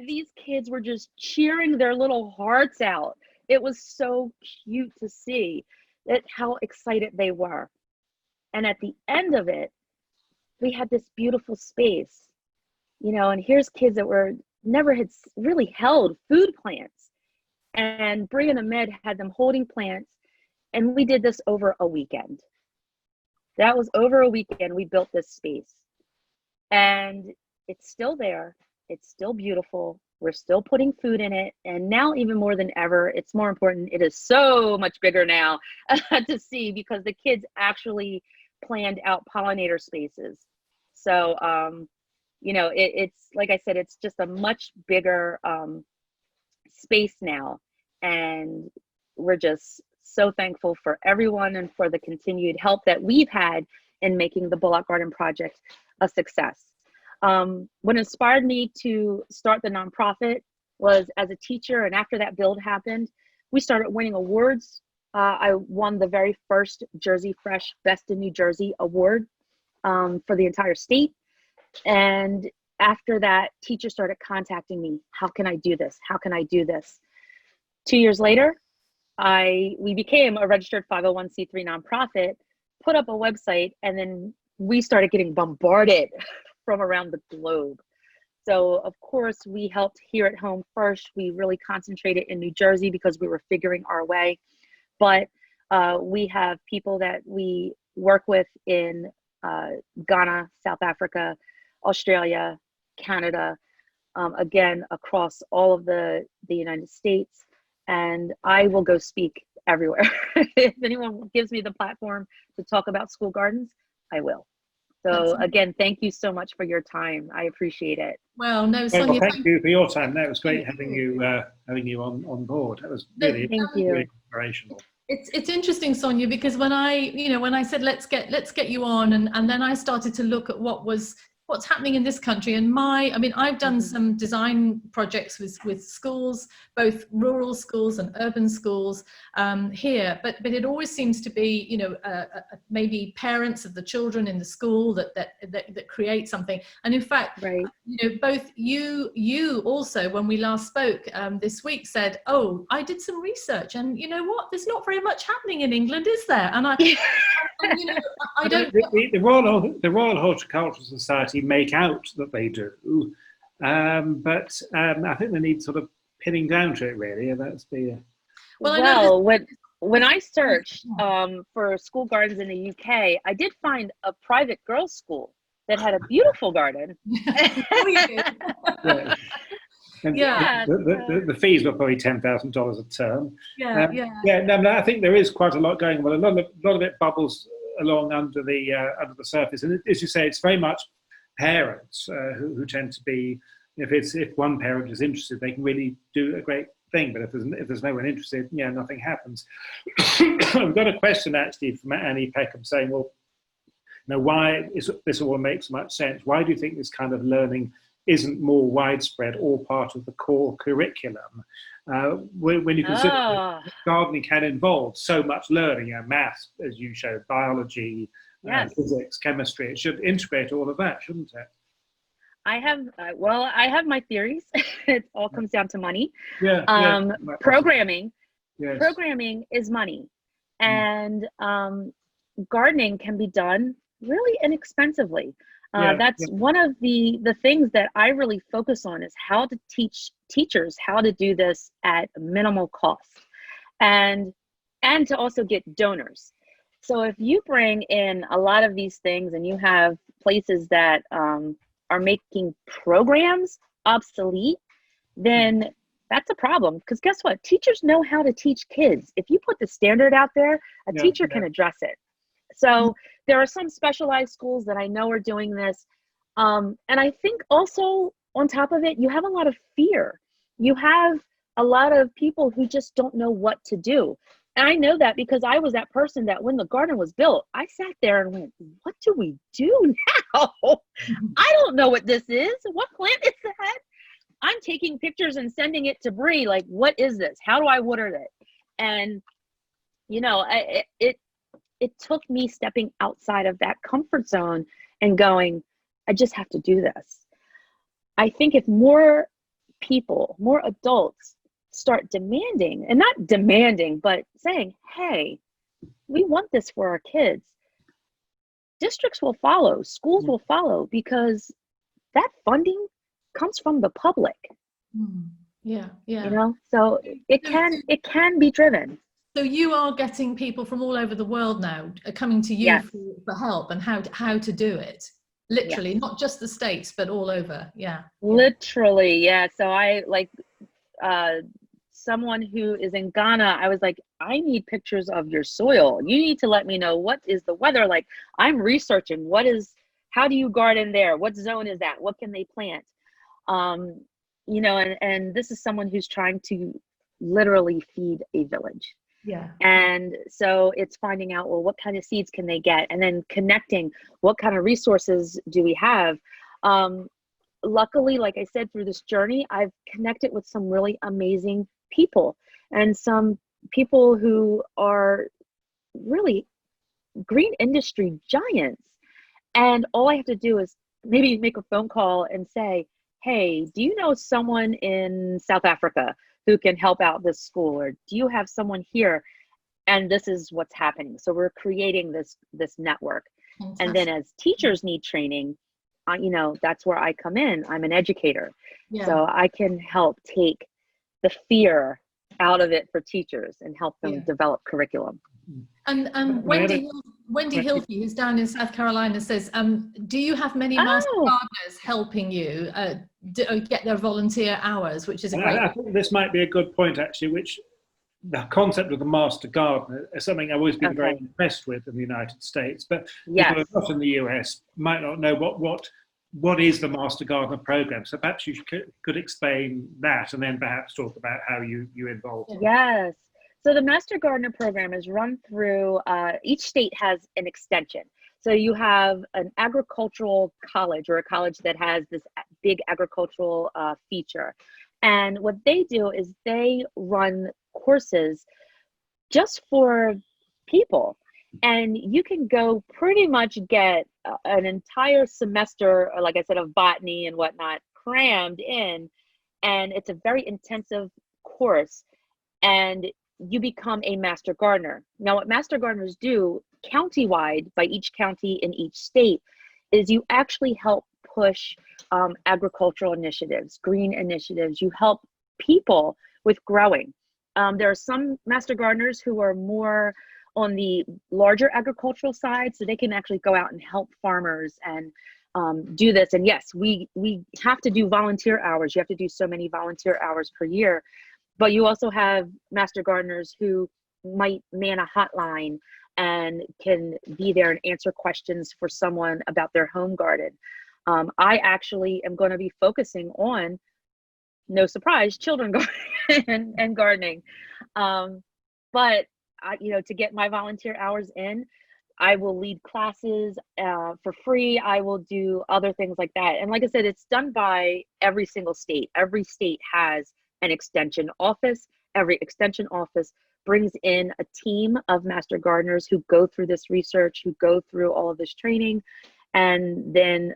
these kids were just cheering their little hearts out. It was so cute to see how excited they were. And at the end of it, we had this beautiful space, you know, and here's kids that never had really held food plants. And Bri and Ahmed had them holding plants, and we did this over a weekend. That was over a weekend. We built this space, and it's still there. It's still beautiful. We're still putting food in it. And now, even more than ever, it's more important. It is so much bigger now to see, because the kids actually planned out pollinator spaces. So, you know, it's like I said, it's just a much bigger space now. And we're just so thankful for everyone and for the continued help that we've had in making the Bullock Garden Project a success. What inspired me to start the nonprofit was as a teacher, and after that build happened, we started winning awards. I won the very first Jersey Fresh Best in New Jersey award for the entire state. And after that, teachers started contacting me. How can I do this? How can I do this? 2 years later, we became a registered 501c3 nonprofit, put up a website, and then we started getting bombarded from around the globe. So of course we helped here at home first. We really concentrated in New Jersey because we were figuring our way. But we have people that we work with in Ghana, South Africa, Australia, Canada, again, across all of the United States. And I will go speak everywhere. If anyone gives me the platform to talk about school gardens, I will. So again, thank you so much for your time. I appreciate it. Well, no, Sonya, well, thank you for your time. That was great having you on board. That was really, really inspirational. It's interesting, Sonya, because when I said let's get you on, and then I started to look at what's happening in this country. And I've done some design projects with schools, both rural schools and urban schools here, but it always seems to be, maybe parents of the children in the school that create something. And in fact, right. Both you also, when we last spoke this week, said, "Oh, I did some research, and you know what? There's not very much happening in England, is there?" And I don't. The Royal Horticultural Society make out that they do, but I think they need sort of pinning down to it, really. And that's the when I searched for school gardens in the UK, I did find a private girls' school that had a beautiful garden. Yeah. And the fees were probably $10,000 a term. No, I think there is quite a lot going on. A lot of it bubbles along under the surface, and as you say, it's very much parents who tend to be. If one parent is interested, they can really do a great thing. But if there's no one interested, nothing happens. I've got a question actually from Annie Peckham saying, well, why is this all makes much sense? Why do you think this kind of learning isn't more widespread or part of the core curriculum? When you consider that gardening can involve so much learning, maths, as you showed, biology, physics, chemistry, it should integrate all of that, shouldn't it? I have my theories. It all comes down to money. Programming. Yes. Programming is money. And gardening can be done really inexpensively. That's one of the things that I really focus on, is how to teach teachers how to do this at minimal cost, and to also get donors. So if you bring in a lot of these things and you have places that are making programs obsolete, then that's a problem, because guess what? Teachers know how to teach kids. If you put the standard out there, a teacher can address it. So there are some specialized schools that I know are doing this. And I think also on top of it, you have a lot of fear. You have a lot of people who just don't know what to do. And I know that because I was that person that when the garden was built, I sat there and went, what do we do now? I don't know what this is. What plant is that? I'm taking pictures and sending it to Bree. Like, what is this? How do I water it? And, you know, it took me stepping outside of that comfort zone and going, I just have to do this. I think if more people, more adults start demanding, and not demanding, but saying, hey, we want this for our kids, districts will follow, schools will follow, because that funding comes from the public. Yeah. You know, so it can be driven. So you are getting people from all over the world now coming to you Yes. for help and how to do it. Literally, Yes. not just the States, but all over. Yeah. Literally, yeah. So I like someone who is in Ghana, I was like, I need pictures of your soil. You need to let me know what is the weather like. I'm researching how do you garden there? What zone is that? What can they plant? You know, and this is someone who's trying to literally feed a village. Yeah. And so it's finding out, well, what kind of seeds can they get? And then connecting, what kind of resources do we have? Luckily, like I said, through this journey, I've connected with some really amazing people and some people who are really green industry giants. And all I have to do is maybe make a phone call and say, hey, do you know someone in South Africa who can help out this school? Or do you have someone here? And this is what's happening. So we're creating this network. Fantastic. And then as teachers need training, you know, that's where I come in. I'm an educator. Yeah. So I can help take the fear out of it for teachers and help them develop curriculum. And Wendy Hilfey, who's down in South Carolina, says, do you have many master gardeners helping you get their volunteer hours, which is a great... I think this might be a good point, actually, which the concept of the master gardener is something I've always been very impressed with in the United States, but people who are not in the US might not know what is the Master Gardener program. So perhaps you could explain that and then perhaps talk about how you involve. Yes. So the Master Gardener program is run through, each state has an extension. So you have an agricultural college or a college that has this big agricultural feature. And what they do is they run courses just for people. And you can go pretty much get an entire semester, like I said, of botany and whatnot crammed in. And it's a very intensive course. And you become a master gardener. Now, what master gardeners do countywide by each county in each state is you actually help push agricultural initiatives, green initiatives. You help people with growing. There are some master gardeners who are more on the larger agricultural side, so they can actually go out and help farmers and do this. And yes, we have to do volunteer hours. You have to do so many volunteer hours per year. But you also have master gardeners who might man a hotline and can be there and answer questions for someone about their home garden. I actually am going to be focusing on, no surprise, children gardening and gardening. But to get my volunteer hours in, I will lead classes for free. I will do other things like that. And like I said, it's done by every single state. Every state has an extension office. Every extension office brings in a team of master gardeners who go through this research, who go through all of this training. And then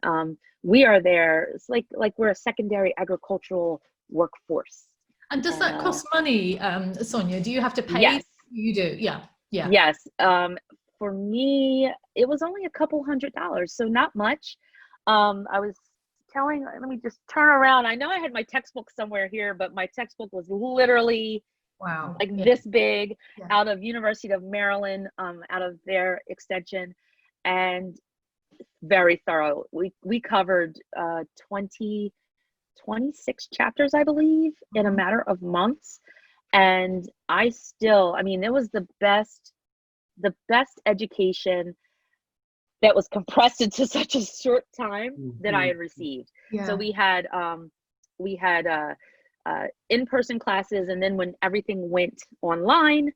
we are there. It's like we're a secondary agricultural workforce. And does that cost money, Sonya? Do you have to pay? Yes. You do, yeah. Yes. For me, it was only a couple $100, so not much. I was telling, let me just turn around. I know I had my textbook somewhere here, but my textbook was literally this big, out of University of Maryland, out of their extension, and very thorough. We covered 26 chapters, I believe, in a matter of months. And it was the best education that was compressed into such a short time that I had received. Yeah. So we had in-person classes, and then when everything went online,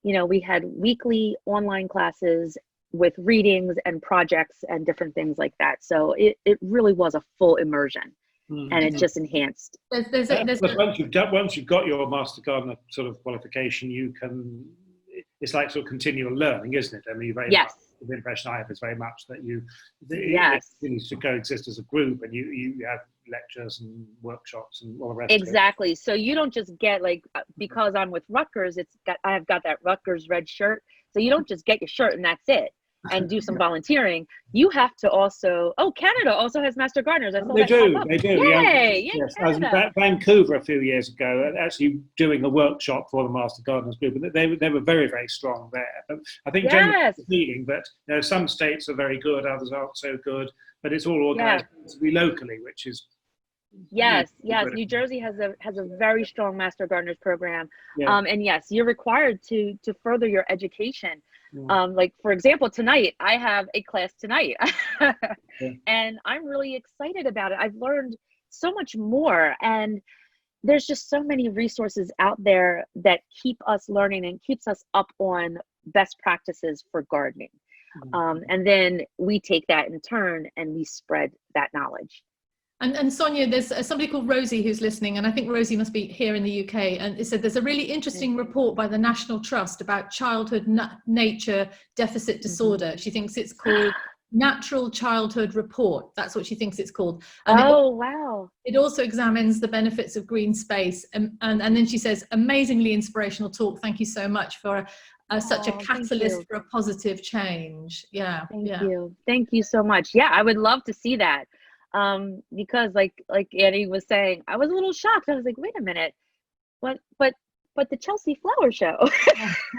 we had weekly online classes with readings and projects and different things like that. So it really was a full immersion, and it just enhanced. Once you've got your Master Gardener sort of qualification, it's like sort of continual learning, isn't it? I mean, yes. The impression I have is very much that yes. it needs to coexist as a group, and you have lectures and workshops and all the rest. Exactly. So you don't just get, like, because I'm with Rutgers, I have got that Rutgers red shirt. So you don't just get your shirt and that's it, and do some volunteering. You have to also, Canada also has Master Gardeners. They do. Yay! Yes. I was in Vancouver a few years ago, actually doing a workshop for the Master Gardeners group, and they were very, very strong there. But I think generally speaking, that some states are very good, others aren't so good, but it's all organised locally, which is yes. New Jersey has a very strong Master Gardeners program, and yes, you're required to further your education. Like, for example, tonight I have a class tonight, and I'm really excited about it. I've learned so much more, and there's just so many resources out there that keep us learning and keeps us up on best practices for gardening. And then we take that in turn and we spread that knowledge. And Sonya, there's somebody called Rosie who's listening, and I think Rosie must be here in the UK, and it said there's a really interesting report by the National Trust about childhood nature deficit disorder. She thinks it's called Natural Childhood Report. That's what she thinks it's called. And wow. It also examines the benefits of green space. And then she says, amazingly inspirational talk. Thank you so much for such a catalyst for a positive change. Thank you so much. Yeah, I would love to see that. Because like Annie was saying, I was a little shocked. I was like, wait a minute, but the Chelsea Flower Show.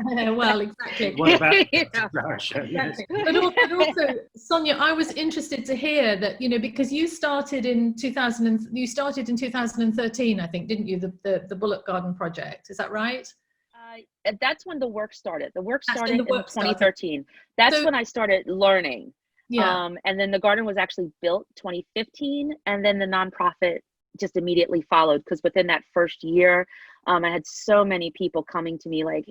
Well, exactly. What about the Flower Show? Yes. But also, Sonya, I was interested to hear that, because you started in 2013, I think, didn't you? The Bullock Garden Project. Is that right? That's when the work started. The work started in 2013. That's when I started learning. Yeah. And then the garden was actually built 2015, and then the nonprofit just immediately followed, because within that first year, I had so many people coming to me like,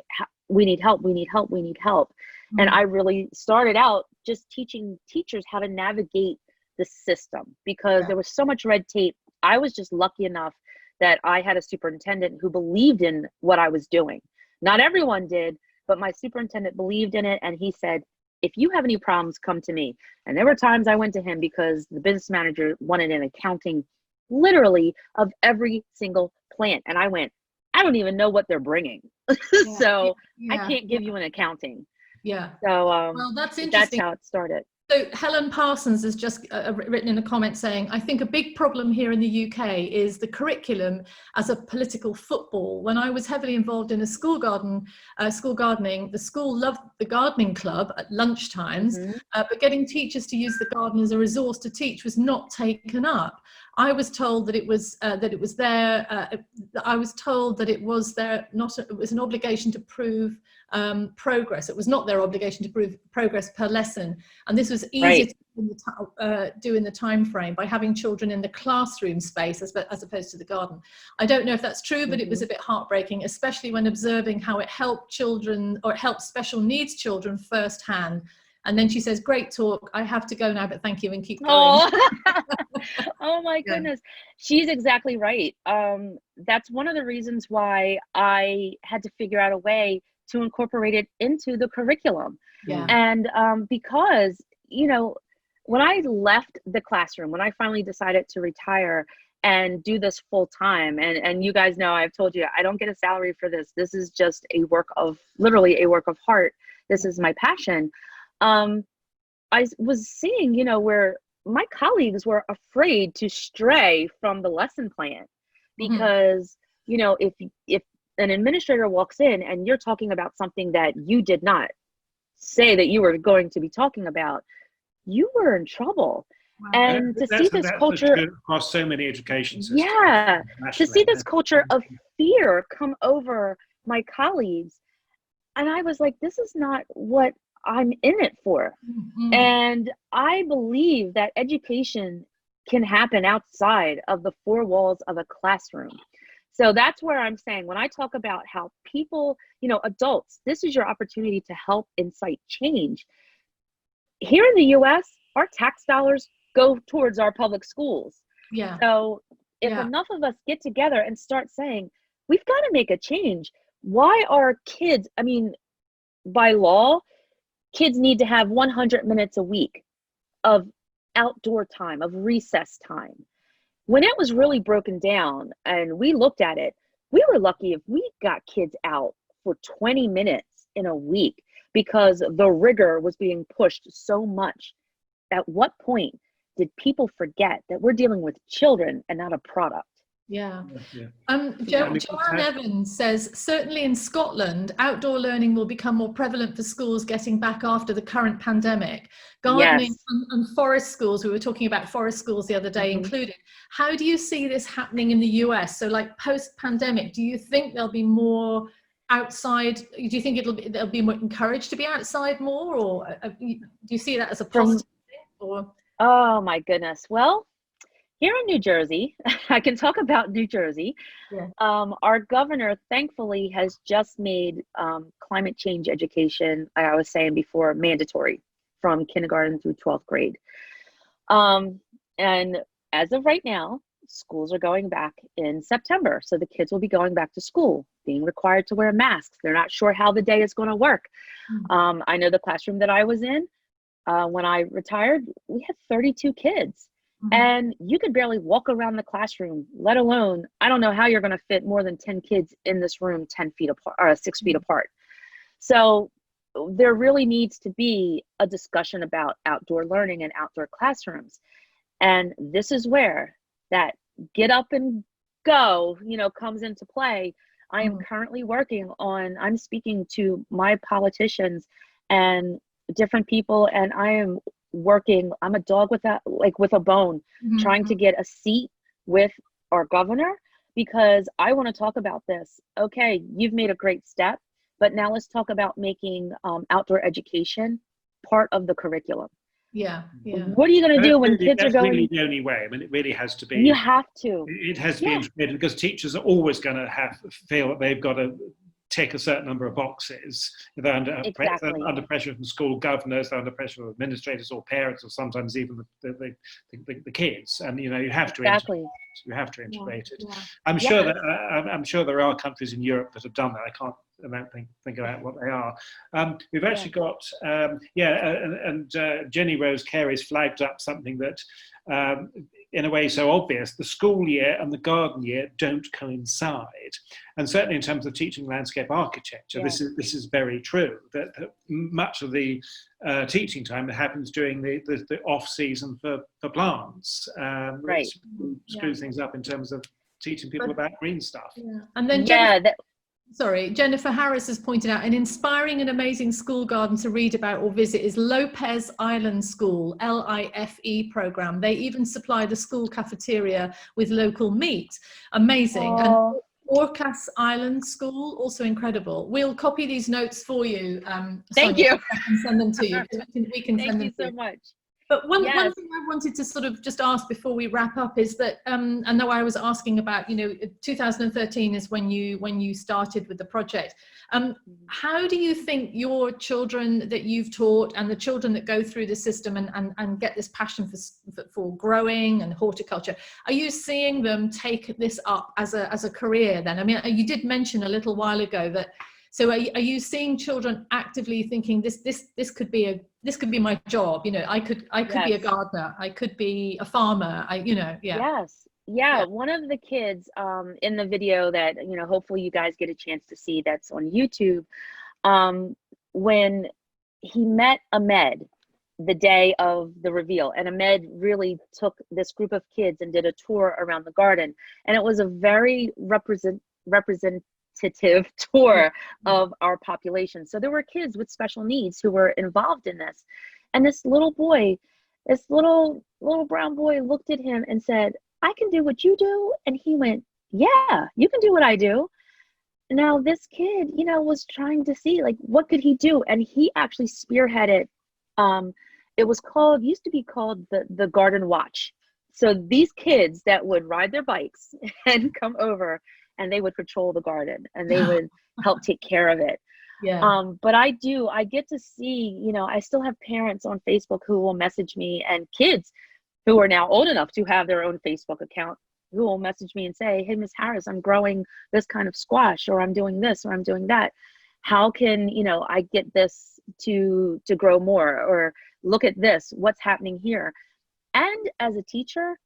we need help, we need help, we need help. Mm-hmm. And I really started out just teaching teachers how to navigate the system, because there was so much red tape. I was just lucky enough that I had a superintendent who believed in what I was doing. Not everyone did, but my superintendent believed in it, and he said, if you have any problems, come to me. And there were times I went to him because the business manager wanted an accounting literally of every single plant. And I went, I don't even know what they're bringing. So I can't give you an accounting. Yeah. So well, that's interesting. That's how it started. So Helen Parsons has just written in a comment saying, I think a big problem here in the UK is the curriculum as a political football. When I was heavily involved in school gardening, the school loved the gardening club at lunch times, but getting teachers to use the garden as a resource to teach was not taken up. I was told that it was it was an obligation to prove progress. It was not their obligation to prove progress per lesson, and this was easier to do in the time frame by having children in the classroom space as opposed to the garden. I don't know if that's true, but it was a bit heartbreaking, especially when observing how it helped children, or it helped special needs children firsthand. And then she says, great talk. I have to go now, but thank you, and keep going. Oh my goodness. She's exactly right. That's one of the reasons why I had to figure out a way to incorporate it into the curriculum. Yeah. And because, when I left the classroom, when I finally decided to retire and do this full time, and you guys know, I've told you, I don't get a salary for this. This is just literally a work of heart. This is my passion. I was seeing, where my colleagues were afraid to stray from the lesson plan, because, if an administrator walks in and you're talking about something that you did not say that you were going to be talking about, you were in trouble. Wow. And to see this culture across so many education systems. Yeah, to see this culture of fear come over my colleagues. And I was like, this is not what I'm in it for. And I believe that education can happen outside of the four walls of a classroom. So that's where I'm saying, when I talk about how people, adults, this is your opportunity to help incite change. Here in the US, our tax dollars go towards our public schools. Yeah. So if enough of us get together and start saying, we've got to make a change. Why are kids, by law, kids need to have 100 minutes a week of outdoor time, of recess time. When it was really broken down and we looked at it, we were lucky if we got kids out for 20 minutes in a week, because the rigor was being pushed so much. At what point did people forget that we're dealing with children and not a product? Yeah. Joanne Evans says, certainly in Scotland, outdoor learning will become more prevalent for schools getting back after the current pandemic. Gardening and forest schools, we were talking about forest schools the other day included. How do you see this happening in the US? So like post-pandemic, do you think there'll be more outside? Do you think they'll be more encouraged to be outside more, or do you see that as a positive thing? Or? Oh my goodness. Well, here in New Jersey, I can talk about New Jersey. Yeah. Our governor, thankfully, has just made climate change education, I was saying before, mandatory from kindergarten through 12th grade. And as of right now, schools are going back in September. So the kids will be going back to school, being required to wear masks. They're not sure how the day is going to work. I know the classroom that I was in when I retired, we had 32 kids. And you could barely walk around the classroom, let alone, I don't know how you're going to fit more than 10 kids in this room 10 feet apart or 6 feet apart. So there really needs to be a discussion about outdoor learning and outdoor classrooms. And this is where that get up and go, comes into play. I am currently working on, I'm speaking to my politicians and different people, and I am working, I'm a dog with a bone, trying to get a seat with our governor, because I want to talk about this. Okay, you've made a great step, but now let's talk about making outdoor education part of the curriculum. Yeah. What are you going to do when kids are going? That's really the only way. It really has to be. You have to. It has to be integrated, because teachers are always going to feel that they've got to tick a certain number of boxes. They're under pressure from school governors, they're under pressure from administrators or parents, or sometimes even the kids. And you have to integrate. You have to integrate it. Yeah. I'm sure there are countries in Europe that have done that. I don't think about what they are. We've actually got Jenny Rose Carey's flagged up something that in a way so obvious. The school year and the garden year don't coincide, and certainly in terms of teaching landscape architecture, this is very true. That much of the teaching time happens during the off season for plants, which screws things up in terms of teaching people about green stuff. Yeah. And then Jennifer Harris has pointed out, an inspiring and amazing school garden to read about or visit is Lopez Island School, LIFE program. They even supply the school cafeteria with local meat. Amazing. And Orcas Island School, also incredible. We'll copy these notes for you. Thank Sonya, you. I can send them to you. We can send them Thank you so much. But one thing I wanted to sort of just ask before we wrap up is that I know I was asking about, 2013 is when you started with the project. How do you think your children that you've taught and the children that go through the system and get this passion for growing and horticulture, are you seeing them take this up as a career then? I mean, you did mention a little while ago that. So are you seeing children actively thinking this could be my job? I could be a gardener, I could be a farmer. Yes. Yeah. One of the kids in the video that hopefully you guys get a chance to see, that's on YouTube, when he met Ahmed the day of the reveal, and Ahmed really took this group of kids and did a tour around the garden, and it was a very representative tour of our population. So there were kids with special needs who were involved in this, and this little brown boy looked at him and said, I can do what you do. And he went, yeah, you can do what I do. Now this kid was trying to see what could he do, and he actually spearheaded it used to be called the Garden Watch. So these kids that would ride their bikes and come over and they would patrol the garden and they would help take care of it. Yeah. But I get to see, you know, I still have parents on Facebook who will message me, and kids who are now old enough to have their own Facebook account who will message me and say, hey, Miss Harris, I'm growing this kind of squash, or I'm doing this, or I'm doing that. How can, you know, I get this to grow more, or look at this, what's happening here? And as a teacher,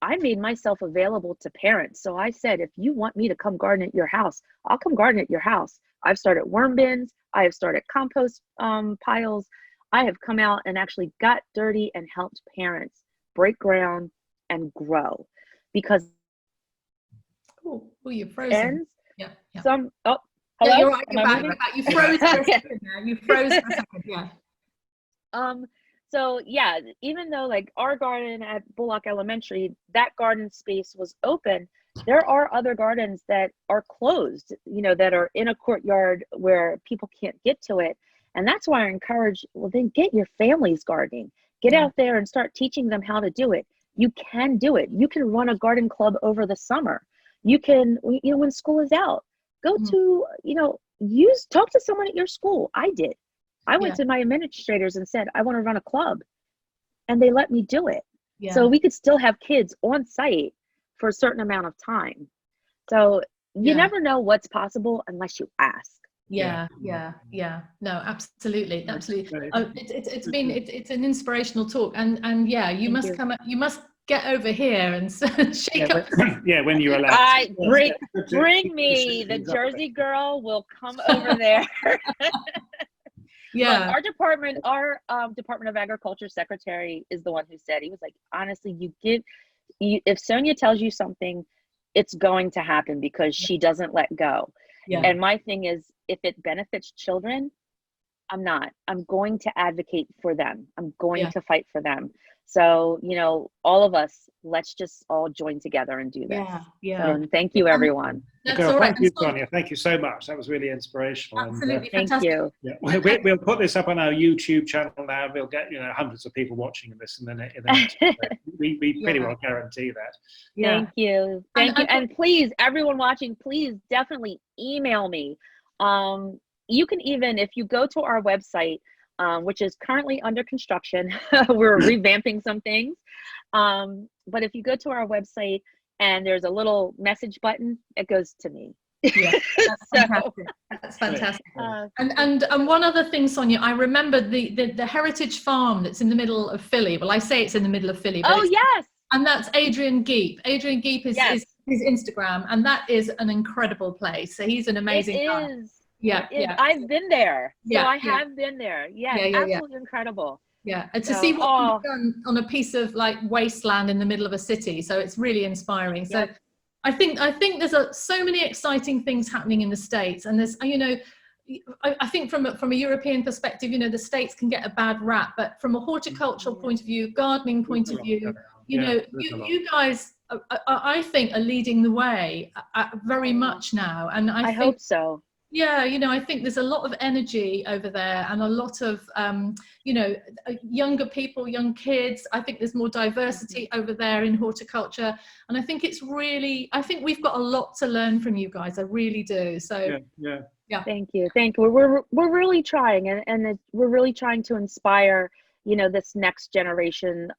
I made myself available to parents. So I said, if you want me to come garden at your house, I'll come garden at your house. I've started worm bins. I have started compost piles. I have come out and actually got dirty and helped parents break ground and grow. Because oh, you're frozen. Yeah. Hello? Yeah, you're right. You're back. You froze for a second there. You froze for a second. Yeah. So yeah, even though like our garden at Bullock Elementary, that garden space was open, there are other gardens that are closed, you know, that are in a courtyard where people can't get to it. And that's why I encourage, well, then get your families gardening. Get out there and start teaching them how to do it. You can do it. You can run a garden club over the summer. You can, you know, when school is out, go to, you know, talk to someone at your school. I did. I went to my administrators and said, I want to run a club, and they let me do it. Yeah. So we could still have kids on site for a certain amount of time. So you never know what's possible unless you ask. Yeah. No, absolutely. It's an inspirational talk, and yeah, you must come. You must get over here and shake up. Yeah, when you're allowed. Bring me. The Jersey girl will come over there. Yeah. Look, our Department of Agriculture secretary is the one who said, he was like, honestly, if Sonya tells you something, it's going to happen, because she doesn't let go. Yeah. And my thing is, if it benefits children, I'm going to advocate for them. I'm going to fight for them. So, you know, all of us, let's just all join together and do this. So, thank you, everyone. Thank you, Sonya. Thank you so much. That was really inspirational. Absolutely, and, thank you. Yeah, we'll put this up on our YouTube channel now. We'll get, you know, hundreds of people watching this in the next. we pretty well guarantee that. Thank you. And please, everyone watching, please definitely email me. You can even, if you go to our website, which is currently under construction, we're revamping some things. But if you go to our website and there's a little message button, it goes to me. Yeah, that's fantastic. That's fantastic. And one other thing, Sonya, I remember the heritage farm that's in the middle of Philly. Well, I say it's in the middle of Philly. But yes. And that's Adrian Geep. Adrian Geep is his Instagram, and that is an incredible place. So he's an amazing guy. Yeah. I've been there. So I have been there. Absolutely incredible. Yeah, and to see what you've done on a piece of like wasteland in the middle of a city. So it's really inspiring. So I think there's so many exciting things happening in the States, and there's, you know, I think from a European perspective, you know, the States can get a bad rap, but from a horticultural point of view, gardening point of view, you know, you guys, I think, are leading the way very much now, and I think, hope so. Yeah, you know, I think there's a lot of energy over there, and a lot of, you know, younger people, young kids. I think there's more diversity over there in horticulture. And I think I think we've got a lot to learn from you guys. I really do. So, yeah. Thank you. We're really trying, and we're really trying to inspire, you know, this next generation,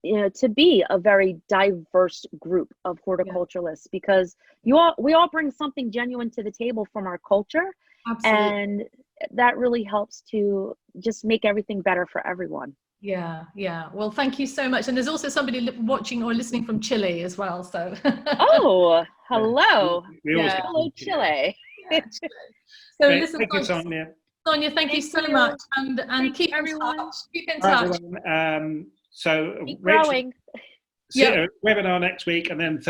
you know, to be a very diverse group of horticulturalists, because we all bring something genuine to the table from our culture. Absolutely. And that really helps to just make everything better for everyone. Yeah. Well, thank you so much. And there's also somebody watching or listening from Chile as well. So. Oh, hello. Hello, Chile. Yeah. So listen, thank you, Sonya. Sonya, thank you so much, and keep everyone. Keep in touch. So keep growing. Webinar next week, and then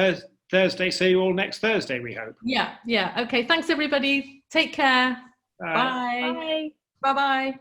Thursday. See you all next Thursday, we hope. Yeah. Okay. Thanks, everybody. Take care. Bye. Bye. Bye.